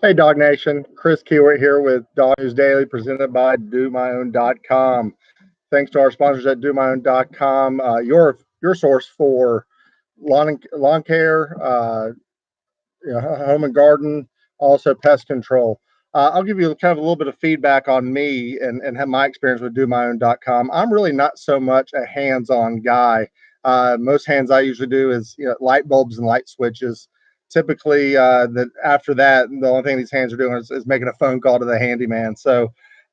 Hey, Dog Nation. Chris Keywert here with Dog News Daily, presented by DoMyOwn.com. Thanks to our sponsors at DoMyOwn.com, your source for lawn care, home and garden, also pest control. I'll give you kind of a little bit of feedback on me and have my experience with DoMyOwn.com. I'm really not so much a hands-on guy. Most hands I usually do is light bulbs and light switches. Typically, that after that, the only thing these hands are doing is making a phone call to the handyman.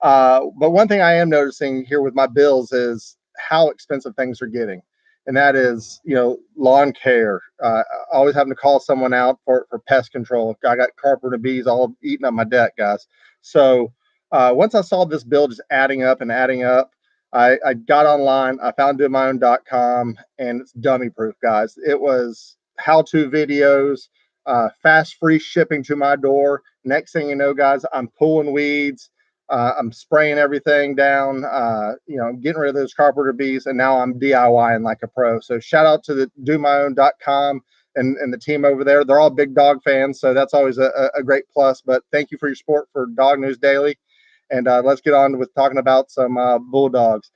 But one thing I am noticing here with my bills is how expensive things are getting, and that is, lawn care. Always having to call someone out for pest control. I got carpenter bees all eating up my deck, guys. So once I saw this bill just adding up and adding up, I got online. I found DoMyOwn.com, and it's dummy proof, guys. It was how-to videos, fast free shipping to my door. Next thing you know, guys, I'm pulling weeds. I'm spraying everything down, getting rid of those carpenter bees, and now I'm DIYing like a pro. So shout out to the DoMyOwn.com and the team over there. They're all big dog fans, so that's always a great plus. But thank you for your support for Dog News Daily. And let's get on with talking about some Bulldogs.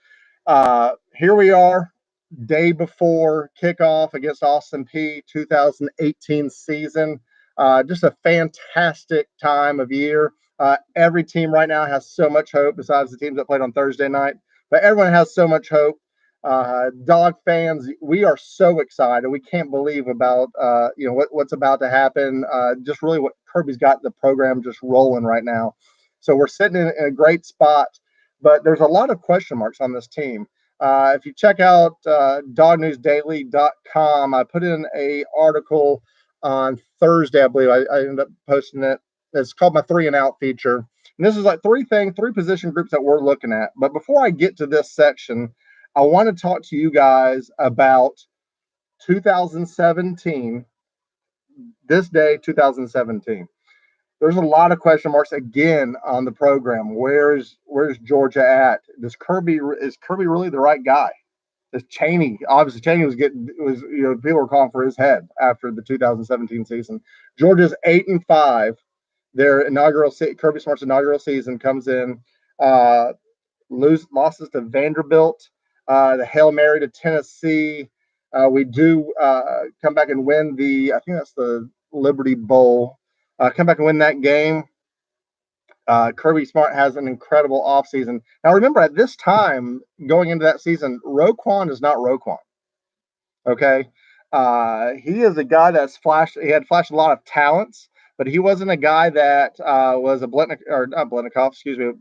Here we are, day before kickoff against Austin Peay 2018 season. Just a fantastic time of year. Every team right now has so much hope, besides the teams that played on Thursday night. But everyone has so much hope. Dog fans, we are so excited. We can't believe about what's about to happen. Just really what Kirby's got the program just rolling right now. So we're sitting in a great spot, but there's a lot of question marks on this team. If you check out dognewsdaily.com, I put in a article on Thursday, I believe. I ended up posting it. It's called my 3 and out feature. And this is like three position groups that we're looking at. But before I get to this section, I want to talk to you guys about 2017, this day, 2017. There's a lot of question marks again on the program. Where's Georgia at? Is Kirby really the right guy? Is Chaney, obviously Chaney people were calling for his head after the 2017 season. Georgia's 8-5. Their Kirby Smart's inaugural season comes in, losses to Vanderbilt, the Hail Mary to Tennessee. We do come back and win I think that's the Liberty Bowl. Come back and win that game. Kirby Smart has an incredible offseason. Now, remember, at this time, going into that season, Roquan is not Roquan. Okay? He is a guy that's he had flashed a lot of talents, but he wasn't a guy that was a not Bletnikoff, excuse me.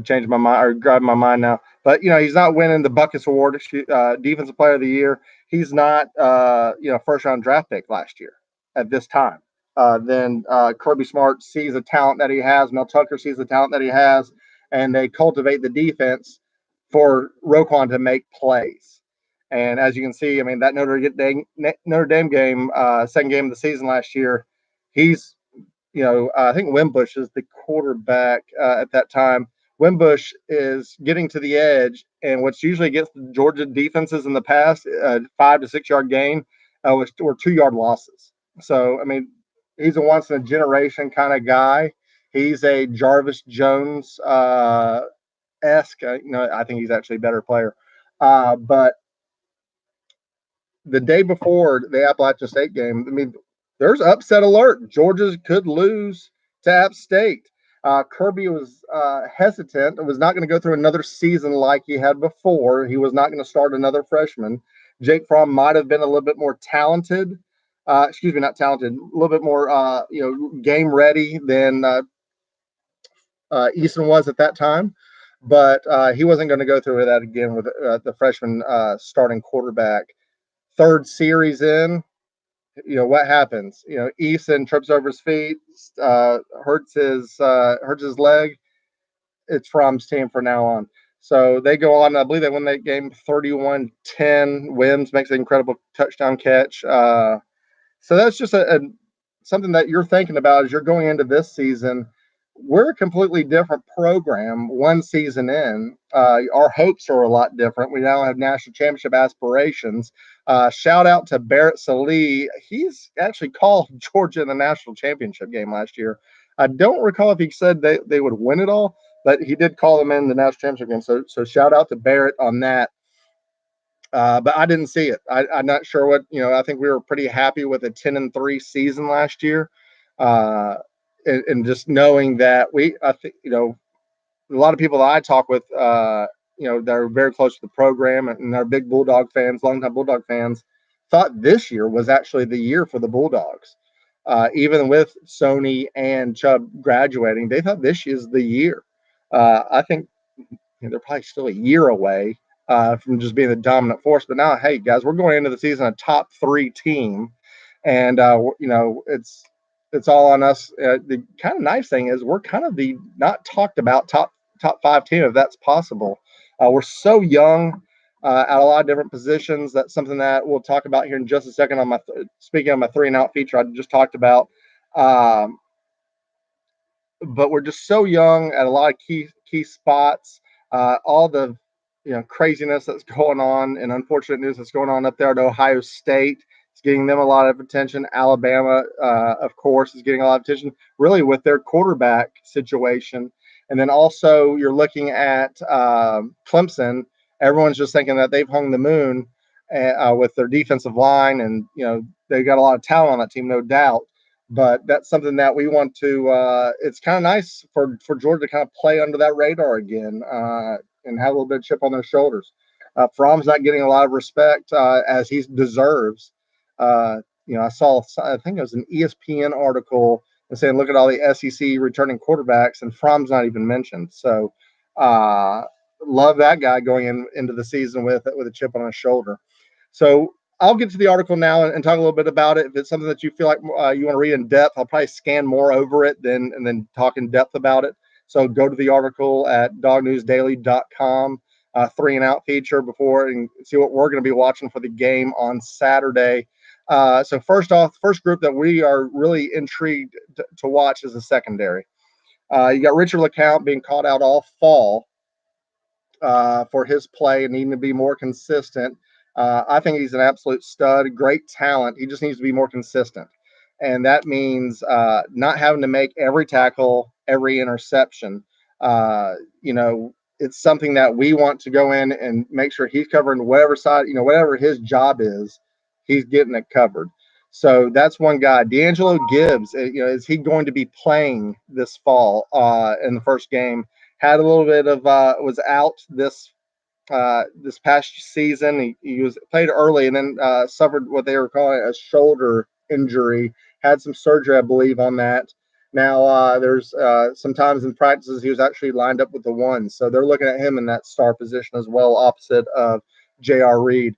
Changed my mind, or grabbed my mind now. But, he's not winning the Buckets Award, Defensive Player of the Year. He's not, first-round draft pick last year at this time. Then Kirby Smart sees the talent that he has. Mel Tucker sees the talent that he has, and they cultivate the defense for Roquan to make plays. And as you can see, I mean, that Notre Dame game, second game of the season last year, he's, I think Wimbush is the quarterback at that time. Wimbush is getting to the edge, and what's usually against the Georgia defenses in the past, 5 to 6 yard gain, were 2-yard losses. So, I mean, he's a once in a generation kind of guy. He's a Jarvis Jones esque. I think he's actually a better player. But the day before the Appalachian State game, I mean, there's upset alert. Georgia could lose to App State. Kirby was hesitant and was not going to go through another season like he had before. He was not going to start another freshman. Jake Fromm might have been a little bit more talented. Not talented, a little bit more, game ready than Easton was at that time. But he wasn't going to go through that again with the freshman starting quarterback. Third series in, what happens? Easton trips over his feet, hurts his leg. It's Fromm's team from now on. So they go on. I believe they win that game 31-10. Wims makes an incredible touchdown catch. So that's just something that you're thinking about as you're going into this season. We're a completely different program one season in. Our hopes are a lot different. We now have national championship aspirations. Shout out to Barrett Sallee. He's actually called Georgia in the national championship game last year. I don't recall if he said they would win it all, but he did call them in the national championship game. So shout out to Barrett on that. But I didn't see it. I'm not sure what, I think we were pretty happy with a 10-3 season last year. Uh, and just knowing that I think, a lot of people that I talk with, they're very close to the program and are big Bulldog fans, longtime Bulldog fans, thought this year was actually the year for the Bulldogs. Even with Sony and Chubb graduating, they thought this is the year. I think they're probably still a year away from just being the dominant force. But now, hey, guys, we're going into the season a top 3 team, and it's all on us. The kind of nice thing is we're kind of the not talked about top 5 team, if that's possible. We're so young at a lot of different positions. That's something that we'll talk about here in just a second. On speaking of my 3 and out feature, I just talked about. But we're just so young at a lot of key spots. All the craziness that's going on and unfortunate news that's going on up there at Ohio State. It's getting them a lot of attention. Alabama, of course, is getting a lot of attention, really with their quarterback situation. And then also you're looking at Clemson. Everyone's just thinking that they've hung the moon with their defensive line, and they've got a lot of talent on that team, no doubt. But that's something that we want to. It's kind of nice for Georgia to kind of play under that radar again and have a little bit of chip on their shoulders. Fromm's not getting a lot of respect as he deserves. I saw, I think it was an ESPN article and saying, look at all the SEC returning quarterbacks, and Fromm's not even mentioned. So, love that guy going into the season with a chip on his shoulder. So I'll get to the article now and talk a little bit about it. If it's something that you feel like you want to read in depth, I'll probably scan more over it and then talk in depth about it. So go to the article at dognewsdaily.com, 3 and out feature before, and see what we're going to be watching for the game on Saturday. So first group that we are really intrigued to watch is the secondary. You got Richard LeCount being called out all fall for his play and needing to be more consistent. I think he's an absolute stud, great talent. He just needs to be more consistent. And that means not having to make every tackle, every interception. It's something that we want to go in and make sure he's covering whatever side, whatever his job is, he's getting it covered. So that's one guy. D'Angelo Gibbs, is he going to be playing this fall in the first game? Had a little bit of was out this past season. He was played early and then suffered what they were calling a shoulder injury. Had some surgery, I believe, on that. Now there's sometimes in practices he was actually lined up with the ones, so they're looking at him in that star position as well, opposite of J.R. Reed.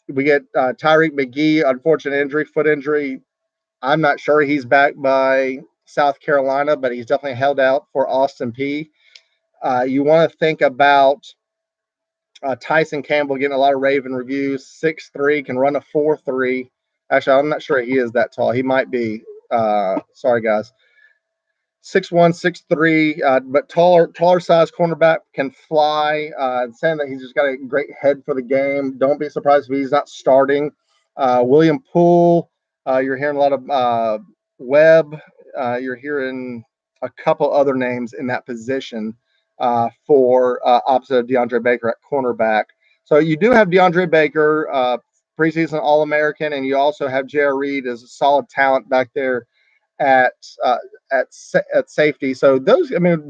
We get Tyreek McGee, unfortunate injury, foot injury. I'm not sure he's back by South Carolina, but he's definitely held out for Austin Peay. You want to think about Tyson Campbell getting a lot of Raven reviews. 6'3", can run a 4.3. Actually, I'm not sure he is that tall. He might be. Sorry, guys. 6'1", 6'3", but taller size cornerback, can fly. Saying that he's just got a great head for the game. Don't be surprised if he's not starting. William Poole, you're hearing a lot of Webb. You're hearing a couple other names in that position for opposite of DeAndre Baker at cornerback. So you do have DeAndre Baker, preseason All-American, and you also have J.R. Reed as a solid talent back there at safety. So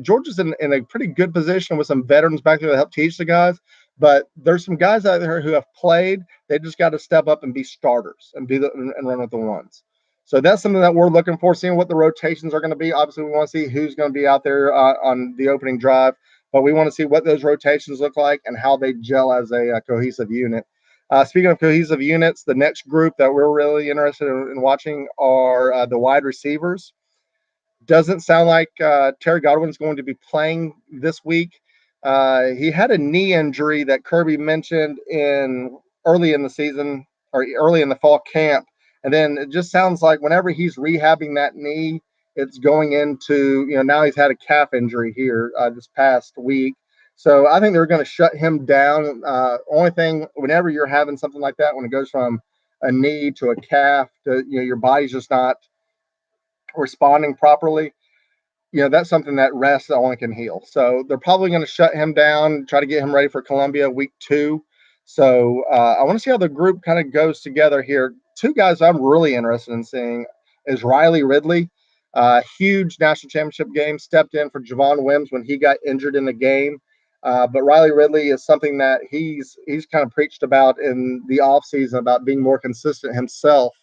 Georgia's in a pretty good position with some veterans back there to help teach the guys. But there's some guys out there who have played. They just got to step up and be starters and and run with the ones. So that's something that we're looking for, seeing what the rotations are going to be. Obviously, we want to see who's going to be out there on the opening drive, but we want to see what those rotations look like and how they gel as a cohesive unit. Speaking of cohesive units, the next group that we're really interested in watching are the wide receivers. Doesn't sound like Terry Godwin's going to be playing this week. He had a knee injury that Kirby mentioned early in the season or early in the fall camp. And then it just sounds like whenever he's rehabbing that knee, it's going into, now he's had a calf injury here this past week. So I think they're going to shut him down. Only thing, whenever you're having something like that, when it goes from a knee to a calf, to your body's just not responding properly, that's something that rest only can heal. So they're probably going to shut him down, try to get him ready for Columbia week 2. So I want to see how the group kind of goes together here. Two guys I'm really interested in seeing is Riley Ridley. Huge national championship game, stepped in for Javon Wims when he got injured in the game. But Riley Ridley is something that he's kind of preached about in the offseason about being more consistent himself,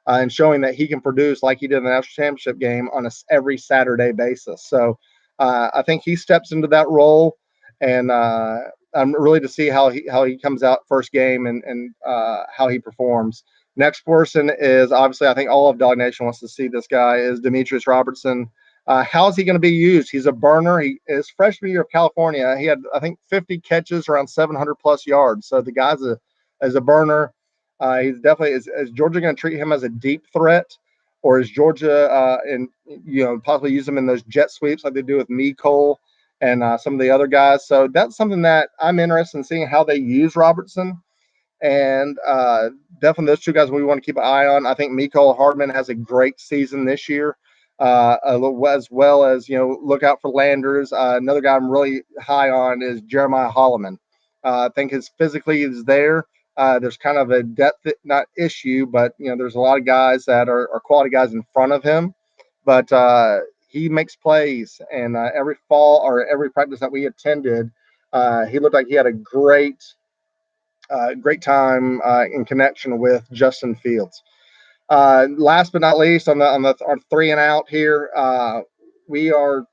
and showing that he can produce like he did in the national championship game on every Saturday basis. So I think he steps into that role, and I'm really to see how he comes out first game, and how he performs. Next person is obviously, I think all of Dog Nation wants to see this guy, is Demetrius Robertson. How is he going to be used? He's a burner. His freshman year of California, he had, I think, 50 catches, around 700 plus yards. So the guy's a burner. He's definitely is Georgia going to treat him as a deep threat, or is Georgia and possibly use him in those jet sweeps like they do with Cole and some of the other guys? So that's something that I'm interested in seeing how they use Robertson. And definitely those two guys we want to keep an eye on. I think Mecole Hardman has a great season this year, as well as look out for Landers. Another guy I'm really high on is Jeremiah Holloman. I think his physically is there. There's kind of a depth not issue, but there's a lot of guys that are quality guys in front of him. But he makes plays, and every fall or every practice that we attended, he looked like he had a great time in connection with Justin Fields. Last but not least, on 3 and out here, we are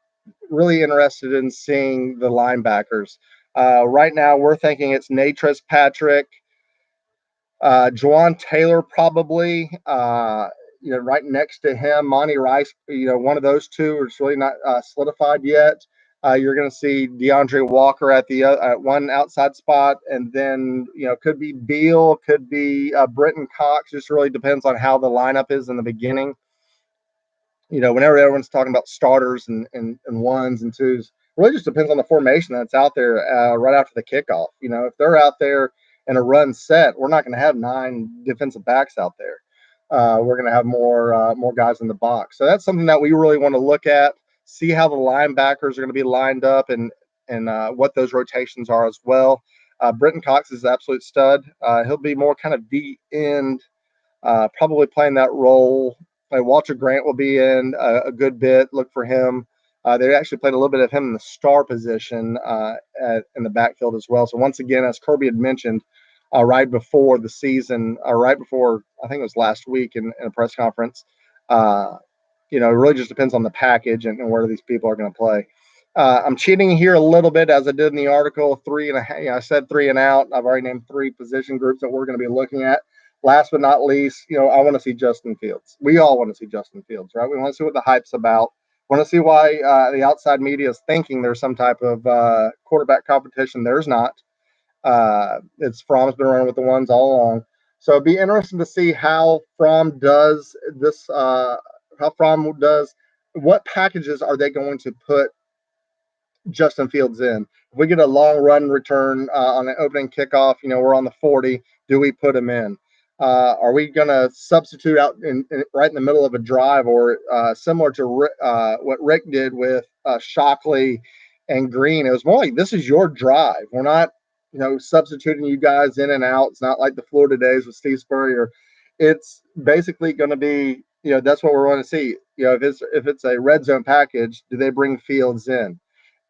really interested in seeing the linebackers. Right now, we're thinking it's Natrez Patrick, Juwan Taylor probably. Right next to him, Monty Rice. One of those two is really not solidified yet. You're going to see DeAndre Walker at one outside spot, and then could be Beal, could be Brenton Cox. Just really depends on how the lineup is in the beginning. Whenever everyone's talking about starters and ones and twos, it really just depends on the formation that's out there right after the kickoff. If they're out there in a run set, we're not going to have 9 defensive backs out there. We're going to have more guys in the box. So that's something that we really want to look at, see how the linebackers are going to be lined up, and what those rotations are as well. Brenton Cox is an absolute stud. He'll be more kind of the end, probably playing that role. Walter Grant will be in a good bit. Look for him. They actually played a little bit of him in the star position in the backfield as well. So once again, as Kirby had mentioned, right before the season, or right before, I think it was last week in a press conference, it really just depends on the package and where these people are going to play. I'm cheating here a little bit, as I did in the article. 3 and a, I said 3 and out. I've already named 3 position groups that we're going to be looking at. Last but not least, I want to see Justin Fields. We all want to see Justin Fields, right? We want to see what the hype's about. Want to see why the outside media is thinking there's some type of quarterback competition. There's not. It's Fromm's been running with the ones all along. So it'd be interesting to see how Fromm does this. How Fromm does. What packages are they going to put Justin Fields in? If we get a long run return on an opening kickoff, we're on the 40. Do we put him in? Are we going to substitute out right in the middle of a drive, or similar to what Rick did with Shockley and Green? It was more like, this is your drive. We're not, substituting you guys in and out. It's not like the Florida days with Steve Spurrier. It's basically going to be, that's what we're going to see. If it's a red zone package, do they bring Fields in?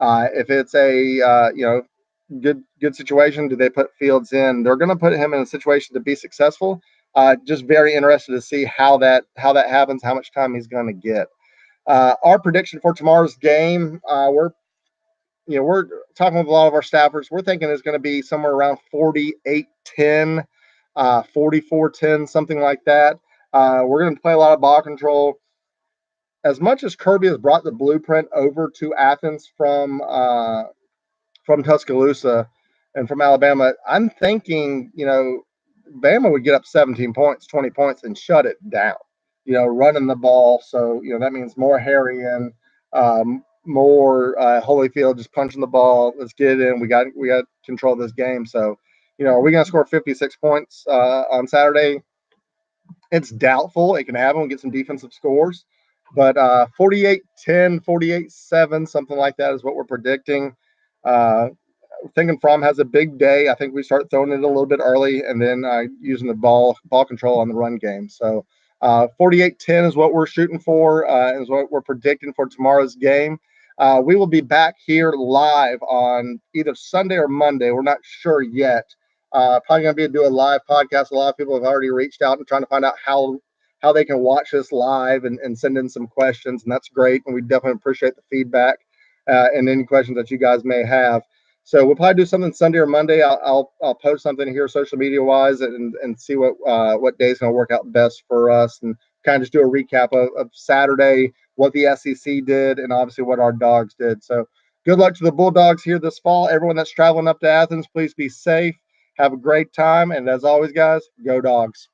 If it's a good situation, do they put Fields in? They're going to put him in a situation to be successful. Just very interested to see how that happens, how much time he's going to get. Our prediction for tomorrow's game, we're talking with a lot of our staffers. We're thinking it's going to be somewhere around 48-10, 44-10, something like that. We're going to play a lot of ball control. As much as Kirby has brought the blueprint over to Athens from Tuscaloosa and from Alabama, I'm thinking, Bama would get up 17 points, 20 points, and shut it down, running the ball. So, that means more harrying, more Holyfield just punching the ball. Let's get it in. We got control of this game. So, are we going to score 56 points on Saturday? It's doubtful. It can happen. We get some defensive scores. But 48-10, 48-7, something like that is what we're predicting. Uh, Thinking Fromm has a big day. I think we start throwing it a little bit early and then using the ball control on the run game. So 48-10 is what we're shooting for, is what we're predicting for tomorrow's game. We will be back here live on either Sunday or Monday. We're not sure yet. Probably going to be do a live podcast. A lot of people have already reached out and trying to find out how they can watch this live and send in some questions, and that's great. And we definitely appreciate the feedback and any questions that you guys may have. So we'll probably do something Sunday or Monday. I'll post something here social media wise and see what day is going to work out best for us, and kind of just do a recap of Saturday, what the SEC did, and obviously what our dogs did. So good luck to the Bulldogs here this fall. Everyone that's traveling up to Athens, please be safe. Have a great time. And as always, guys, go Dogs.